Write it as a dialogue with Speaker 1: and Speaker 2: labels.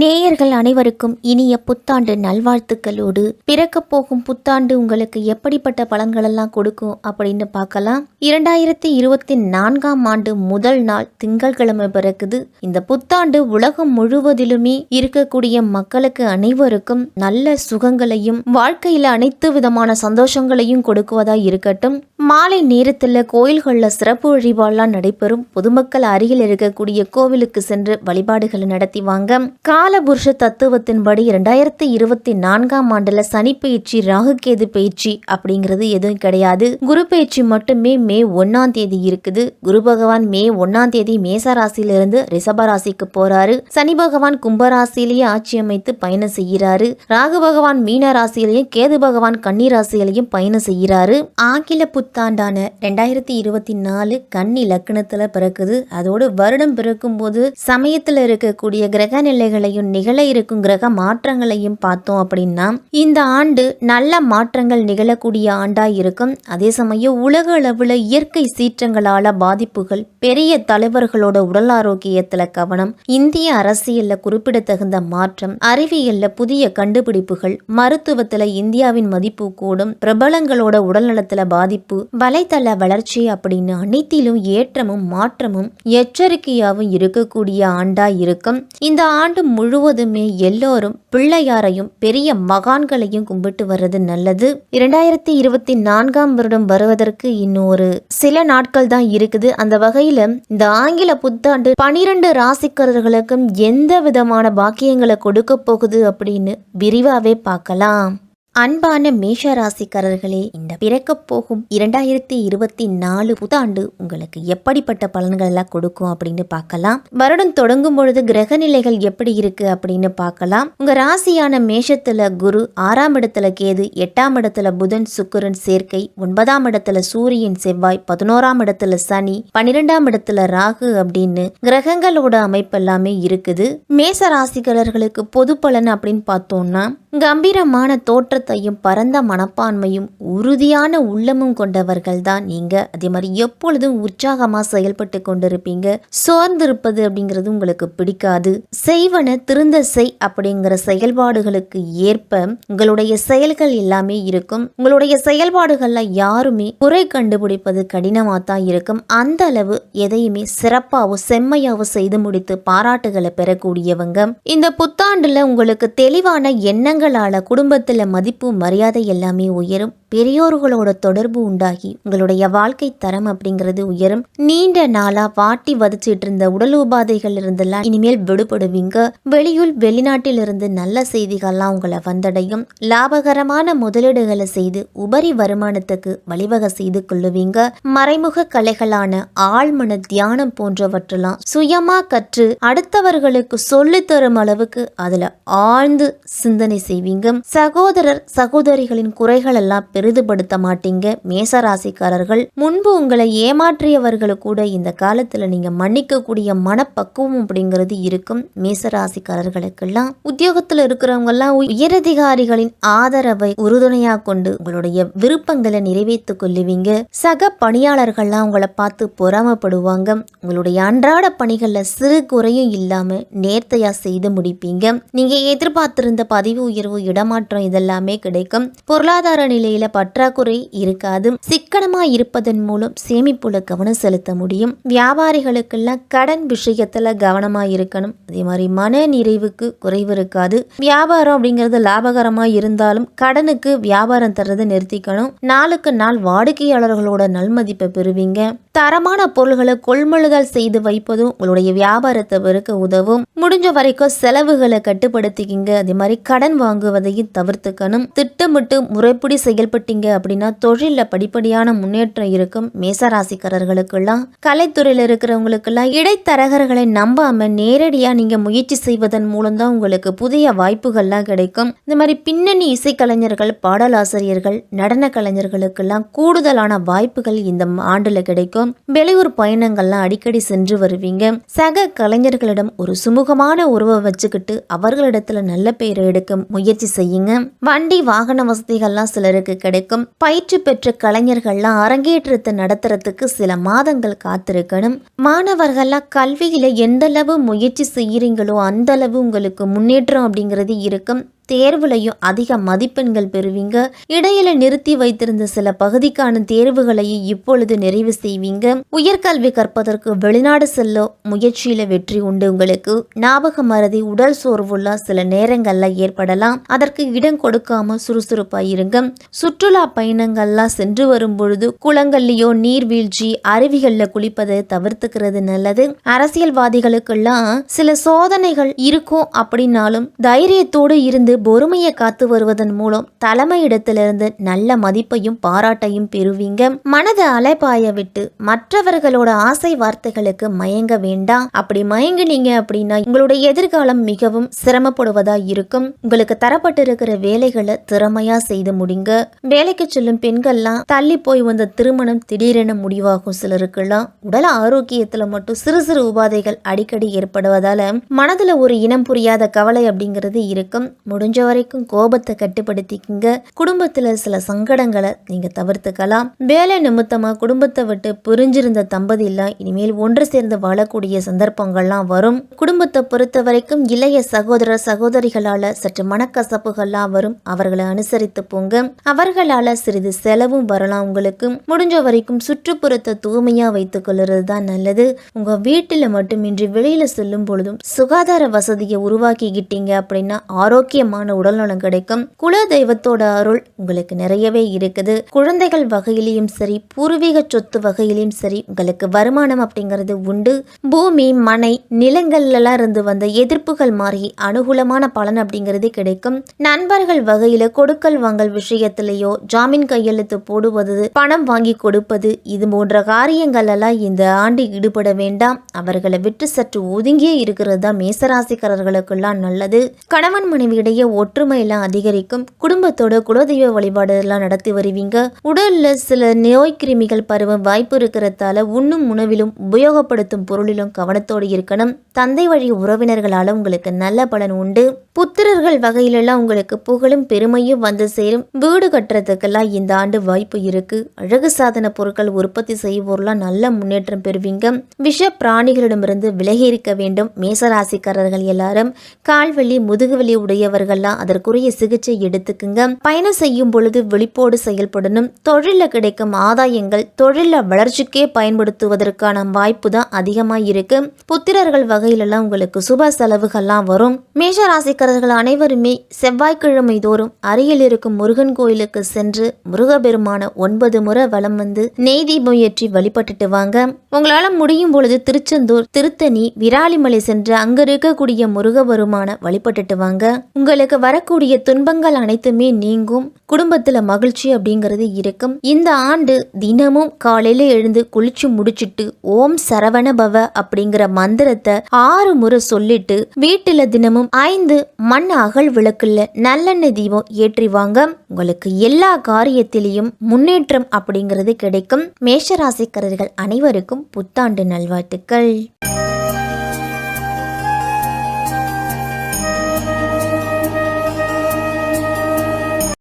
Speaker 1: நேயர்கள் அனைவருக்கும் இனிய புத்தாண்டு நல்வாழ்த்துக்களோடு பிறக்கப் போகும் புத்தாண்டு உங்களுக்கு எப்படிப்பட்ட பலன்களெல்லாம் கொடுக்கும் அப்படின்னு பார்க்கலாம். 2024ஆம் ஆண்டு முதல் நாள் திங்கட்கிழமை பிறக்குது. இந்த புத்தாண்டு உலகம் முழுவதிலுமே இருக்கக்கூடிய மக்களுக்கு அனைவருக்கும் நல்ல சுகங்களையும் வாழ்க்கையில அனைத்து விதமான சந்தோஷங்களையும் கொடுக்குவதா இருக்கட்டும். மாலை நேரத்தில் கோயில்களில் சிறப்பு வழிபாடுலாம் நடைபெறும். பொதுமக்கள் அருகில் இருக்கக்கூடிய கோவிலுக்கு சென்று வழிபாடுகளை நடத்தி வாங்க. காலபுருஷ தத்துவத்தின்படி 2024ஆம் ஆண்டுல சனி பயிற்சி, ராகுகேது பயிற்சி அப்படிங்கிறது எதுவும் கிடையாது. குரு பயிற்சி மட்டுமே மே 1ஆம் தேதி இருக்குது. குரு பகவான் மே 1ஆம் தேதி மேச ராசியிலிருந்து ரிஷப ராசிக்கு போறாரு. சனி பகவான் கும்பராசியிலேயே ஆட்சி அமைத்து பயணம் செய்கிறாரு. ராகு பகவான் மீன ராசியிலையும் கேது பகவான் கன்னி ராசியிலையும் பயணம் செய்கிறாரு. ஆங்கில புத்தாண்டான 2024 கன்னி லக்னத்துல பிறக்குது. அதோடு வருடம் பிறக்கும் போது சமயத்துல இருக்கக்கூடிய கிரக நிலைகளையும் நிகழ இருக்கும் கிரக மாற்றங்களையும் பார்த்தோம் அப்படின்னா இந்த ஆண்டு நல்ல மாற்றங்கள் நிகழக்கூடிய ஆண்டா இருக்கும். அதே சமயம் உலக அளவுல இயற்கை சீற்றங்களால பாதிப்புகள், பெரிய தலைவர்களோட உடல் ஆரோக்கியத்துல கவனம், இந்திய அரசியல்ல குறிப்பிடத்தகுந்த மாற்றம், அறிவியல்ல புதிய கண்டுபிடிப்புகள், மருத்துவத்துல இந்தியாவின் மதிப்பு கூடும், பிரபலங்களோட உடல்நலத்துல பாதிப்பு, வலைத்தள வளர்ச்சி அப்படின்னு அனைத்திலும் ஏற்றமும் மாற்றமும் எச்சரிக்கையாகவும் இருக்கக்கூடிய ஆண்டா இருக்கும். இந்த ஆண்டு முழுவதுமே எல்லோரும் பிள்ளையாரையும் பெரிய மகான்களையும் கும்பிட்டு வர்றது நல்லது. 2024ஆம் வருடம் வருவதற்கு இன்னும் ஒரு சில நாட்கள் தான் இருக்குது. அந்த வகையில இந்த ஆங்கில புத்தாண்டு 12 ராசிக்காரர்களுக்கும் எந்த விதமான பாக்கியங்களை கொடுக்க போகுது அப்படின்னு விரிவாவே பார்க்கலாம். அன்பான மேஷ ராசிக்காரர்களே, இந்த பிறக்கப் போகும் 2024 புத்தாண்டு உங்களுக்கு எப்படிப்பட்ட பலன்கள் எல்லாம் கொடுக்கும் அப்படின்னு பார்க்கலாம். வருடம் தொடங்கும் பொழுது கிரக நிலைகள் எப்படி இருக்கு அப்படின்னு பார்க்கலாம். உங்க ராசியான மேஷத்துல குரு, 6ஆம் இடத்துல கேது, 8ஆம் இடத்துல புதன் சுக்கிரன் சேர்க்கை, 9ஆம் இடத்துல சூரியன் செவ்வாய், 11ஆம் இடத்துல சனி, 12ஆம் இடத்துல ராகு அப்படின்னு கிரகங்களோட அமைப்பு எல்லாமே இருக்குது. மேஷ ராசிக்காரர்களுக்கு பொது பலன் அப்படின்னு பார்த்தோம்னா கம்பீரமான தோற்றத்தையும் பரந்த மனப்பான்மையும் உறுதியான உள்ளமும் கொண்டவர்கள் தான் நீங்க. அதே மாதிரி எப்பொழுதும் உற்சாகமா செயல்பட்டு கொண்டிருப்பீங்க. சோர்ந்திருப்பது அப்படிங்கிறது உங்களுக்கு பிடிக்காது. செய்வன திருந்த செய் அப்படிங்கிற செயல்பாடுகளுக்கு ஏற்ப உங்களுடைய செயல்கள் எல்லாமே இருக்கும். உங்களுடைய செயல்பாடுகள்ல யாருமே குறை கண்டுபிடிப்பது கடினமா தான் இருக்கும். அந்த அளவு எதையுமே சிறப்பாகவும் செம்மையாகவும் செய்து முடித்து பாராட்டுகளை பெறக்கூடியவங்க. இந்த புத்தாண்டுல உங்களுக்கு தெளிவான எண்ணங்களால குடும்பத்துல மதிப்பு, மரியாதை எல்லாமே உயரும். பெரியோர்களோட தொடர்பு உண்டாகி உங்களுடைய வாழ்க்கை தரம் அப்படிங்கிறது உயரும். நீண்ட நாளா வாட்டி வதிச்சிட்டு இருந்த உடல் உபாதைகள் இருந்தெல்லாம் இனிமேல் விடுபடுவீங்க. வெளியூர் வெளிநாட்டில் இருந்து நல்ல செய்திகள்லாம் உங்களை வந்தடையும். லாபகரமான முதலீடுகளை செய்து உபரி வருமானத்துக்கு வழிவகை செய்து கொள்ளுவீங்க. மறைமுக கலைகளான ஆழ்மன தியானம் போன்றவற்றெல்லாம் சுயமா கற்று அடுத்தவர்களுக்கு சொல்லி தரும் அளவுக்கு அதுல ஆழ்ந்து சிந்தனை செய்வீங்க. சகோதரர் சகோதரிகளின் குறைகள் எல்லாம் பெரிதுபடுத்த மாட்டீங்க. மேசராசிக்காரர்கள் முன்பு உங்களை ஏமாற்றியவர்கள் கூட இந்த காலத்துல நீங்க மன்னிக்க கூடிய மனப்பக்குவம் அப்படிங்கிறது இருக்கும். மேசராசிக்காரர்களுக்கெல்லாம் உத்தியோகத்துல இருக்கிறவங்க எல்லாம் உயரதிகாரிகளின் ஆதரவை உறுதுணையா கொண்டு உங்களுடைய விருப்பங்களை நிறைவேற்றிக் கொள்ளுவீங்க. சக பணியாளர்கள்லாம் உங்களை பார்த்து பொறாமப்படுவாங்க. உங்களுடைய அன்றாட பணிகள்ல சிறு குறையும் இல்லாம நேர்த்தையா செய்து முடிப்பீங்க. நீங்க எதிர்பார்த்திருந்த பதவி உயர்வு, இடமாற்றம் இதெல்லாமே கிடைக்கும். பொருளாதார நிலையில பற்றாக்குறை இருக்காது. சிக்கனமா இருப்பதன் மூலம் சேமிப்புல கவனம் செலுத்த முடியும். வியாபாரிகளுக்கெல்லாம் கடன் விஷயத்துல கவனமா இருக்கணும். அதே மாதிரி மன நிறைவுக்கு குறைவு இருக்காது. வியாபாரம் அப்படிங்கிறது லாபகரமா இருந்தாலும் கடனுக்கு வியாபாரம் தர்றதை நிறுத்திக்கணும். நாளுக்கு நாள் வாடிக்கையாளர்களோட நல்மதிப்பை பெறுவீங்க. தரமான பொருள்களை கொள்முதல் செய்து வைப்பதும் உங்களுடைய வியாபாரத்தை பெருக்க உதவும். முடிஞ்ச வரைக்கும் செலவுகளை கட்டுப்படுத்திக்கிங்க. அதே மாதிரி கடன் வாங்குவதையும் தவிர்த்துக்கணும். திட்டமிட்டு முறைப்படி செயல்பட்டீங்க அப்படின்னா தொழில படிப்படியான முன்னேற்றம் இருக்கும். மேசராசிக்காரர்களுக்கெல்லாம் கலைத்துறையில இருக்கிறவங்களுக்கெல்லாம் இடைத்தரகர்களை நம்பாம நேரடியா நீங்க முயற்சி செய்வதன் மூலம் தான் உங்களுக்கு புதிய வாய்ப்புகள்லாம் கிடைக்கும். இந்த மாதிரி பின்னணி இசைக்கலைஞர்கள், பாடலாசிரியர்கள், நடன கலைஞர்களுக்கெல்லாம் கூடுதலான வாய்ப்புகள் இந்த ஆண்டுல கிடைக்கும். வெளியூர் பயணங்கள்லாம் அடிக்கடி சென்று வருவீங்க. சக கலைஞர்களிடம் ஒரு சுமூகமான உறவை வச்சுக்கிட்டு அவர்களிடத்துல நல்ல பெயரை எடுக்க முயற்சி செய்யுங்க. வண்டி வண்டி வாகன வசதிகள்லாம் சிலருக்கு கிடைக்கும். பயிற்சி பெற்ற கலைஞர்கள்லாம் அரங்கேற்றத்தை நடத்துறதுக்கு சில மாதங்கள் காத்திருக்கணும். மாணவர்கள்லாம் கல்வியில எந்த அளவு முயற்சி செய்யறீங்களோ அந்த அளவு உங்களுக்கு முன்னேற்றம் அப்படிங்கிறது இருக்கும். தேர்வுலையும் அதிக மதிப்பெண்கள் பெறுவீங்க. இடையில நிறுத்தி வைத்திருந்த சில பகுதிக்கான தேர்வுகளையும் இப்பொழுது நிறைவு செய்வீங்க. உயர்கல்வி கற்பதற்கு வெளிநாடு செல்ல முயற்சியில வெற்றி உண்டு. உங்களுக்கு ஞாபக மறதி, உடல் சோர்வுள்ள சில நேரங்கள்ல ஏற்படலாம். அதற்கு இடம் கொடுக்காம சுறுசுறுப்பா இருங்க. சுற்றுலா பயணங்கள்லாம் சென்று வரும் பொழுது குளங்கள்லயோ நீர்வீழ்ச்சி அருவிகள்ல குளிப்பதை தவிர்த்துக்கிறது நல்லது. அரசியல்வாதிகளுக்கெல்லாம் சில சோதனைகள் இருக்கும் அப்படின்னாலும் தைரியத்தோடு இருந்து பொறுமையை காத்து வருவதன் மூலம் தலைமை இடத்திலிருந்து நல்ல மதிப்பையும் பாராட்டையும் பெறுவீங்க. மனதை அலைபாய விட்டு மற்றவர்களோட ஆசை வார்த்தைகளுக்கு மயங்க வேண்டாம். அப்படி மயங்கினீங்க அப்படின்னா உங்களுடைய எதிர்காலம் மிகவும் சிரமப்படுவதா இருக்கும். உங்களுக்கு தரப்பட்டிருக்கிற வேலைகளை திறமையா செய்து முடிங்க. வேலைக்கு செல்லும் பெண்கள்லாம் தள்ளி போய் வந்த திருமணம் திடீரென முடிவாகும். சிலருக்கெல்லாம் உடல் ஆரோக்கியத்துல மட்டும் சிறு சிறு உபாதைகள் அடிக்கடி ஏற்படுவதால மனதுல ஒரு இனம் புரியாத கவலை அப்படிங்கிறது இருக்கும். முடிஞ்ச வரைக்கும் கோபத்தை கட்டுப்படுத்திக்கிங்க. குடும்பத்துல சில சங்கடங்களை நீங்க தவிர்த்துக்கலாம். வேலை நிமித்தமா குடும்பத்தை விட்டு பிரிஞ்சிருந்த தம்பதி எல்லாம் இனிமேல் ஒன்று சேர்ந்து வாழக்கூடிய சந்தர்ப்பங்கள்லாம் வரும். குடும்பத்தை பொறுத்த வரைக்கும் இளைய சகோதர சகோதரிகளால சற்று மனக்கசப்புகள்லாம் வரும். அவர்களை அனுசரித்து போங்க. அவர்களால சிறிது செலவும் வரலாம். உங்களுக்கு முடிஞ்ச வரைக்கும் சுற்றுப்புறத்தை தூய்மையா வைத்துக் கொள்றது தான் நல்லது. உங்க வீட்டுல மட்டுமின்றி வெளியில செல்லும் பொழுதும் சுகாதார வசதியை உருவாக்கிக்கிட்டீங்க அப்படின்னா ஆரோக்கியமான உடல்நலம் கிடைக்கும். குல தெய்வத்தோட அருள் உங்களுக்கு நிறையவே இருக்குது. குழந்தைகள் வகையிலையும் சரி, பூர்வீக சொத்து வகையிலையும் சரி உங்களுக்கு வருமானம் அப்படிங்கிறது உண்டு. பூமி, மனை, நிலங்கள்ல இருந்து வந்த எதிர்ப்புகள் மாறி அனுகூலமான பலன் அப்படிங்கிறது கிடைக்கும். நண்பர்கள் வகையில கொடுக்கல் வாங்கல் விஷயத்திலேயோ ஜாமீன் கையெழுத்து போடுவது, பணம் வாங்கி கொடுப்பது, இது போன்ற காரியங்கள் எல்லாம் இந்த ஆண்டு ஈடுபட வேண்டாம். அவர்களை விட்டு சற்று ஒதுங்கியே இருக்கிறது தான் மேசராசிக்காரர்களுக்கெல்லாம் நல்லது. கணவன் மனைவியிடையே ஒற்றுமை எல்லாம் அதிகரிக்கும். குடும்பத்தோட குலதெய்வ வழிபாடு எல்லாம் நடத்தி வருவீங்க. உடல்ல சில நோய் கிருமிகள் பரவ வாய்ப்பு இருக்கிறதால உண்ணும் உணவிலும் உபயோகப்படுத்தும் பொருளிலும் கவனத்தோடு இருக்கணும். தந்தை வழி உறவினர்களால உங்களுக்கு நல்ல பலன் உண்டு. புத்திரர்கள் வகையிலெல்லாம் உங்களுக்கு புகழும் பெருமையும் வந்து சேரும். வீடு கட்டுறதுக்கெல்லாம் இந்த ஆண்டு வாய்ப்பு இருக்கு. அழகு சாதன பொருட்கள் உற்பத்தி செய்வோர்லாம் நல்ல முன்னேற்றம் பெறுவீங்க. விஷ பிராணிகளிடமிருந்து விலகி இருக்க வேண்டும். மேசராசிக்காரர்கள் எல்லாரும் கால்வலி, முதுகுவலி உடையவர்கள்லாம் அதற்குரிய சிகிச்சை எடுத்துக்குங்க. பயணம் செய்யும் பொழுது விழிப்போடு செயல்படணும். தொழில கிடைக்கும் ஆதாயங்கள் தொழில வளர்ச்சிக்கே பயன்படுத்துவதற்கான வாய்ப்பு தான் அதிகமா இருக்கு. புத்திரர்கள் வகையிலெல்லாம் உங்களுக்கு சுப செலவுகள்லாம் வரும். மேஷராசிக்காரர்கள் அனைவருமே செவ்வாய்க்கிழமை தோறும் அருகில் இருக்கும் முருகன் கோயிலுக்கு சென்று முருகபெருமான 9 முறை வலம் வந்து நெய் தீபம் ஏற்றி வழிபட்டுட்டு வாங்க. உங்களால முடியும் பொழுது திருச்செந்தூர், திருத்தணி, விராலிமலை சென்று அங்க இருக்கக்கூடிய முருகபெருமான வழிபட்டுட்டு வாங்க. உங்களுக்கு வரக்கூடிய துன்பங்கள் அனைத்துமே நீங்கும். குடும்பத்துல மகிழ்ச்சி அப்படிங்கிறது இருக்கும். இந்த ஆண்டு தினமும் காலையில எழுந்து குளிச்சு முடிச்சிட்டு ஓம் சரவண பவ அப்படிங்கிற மந்திரத்தை 6 முறை சொல்லிட்டு வீட்டுல தினமும் 5 மண் அகல் விளக்குல நல்லெண்ணெய் தீபம் ஏற்றி வாங்க. உங்களுக்கு எல்லா காரியத்திலையும் முன்னேற்றம் அப்படிங்கிறது கிடைக்கும். மேஷராசிக்காரர்கள் அனைவருக்கும் புத்தாண்டு நல்வாழ்த்துக்கள்.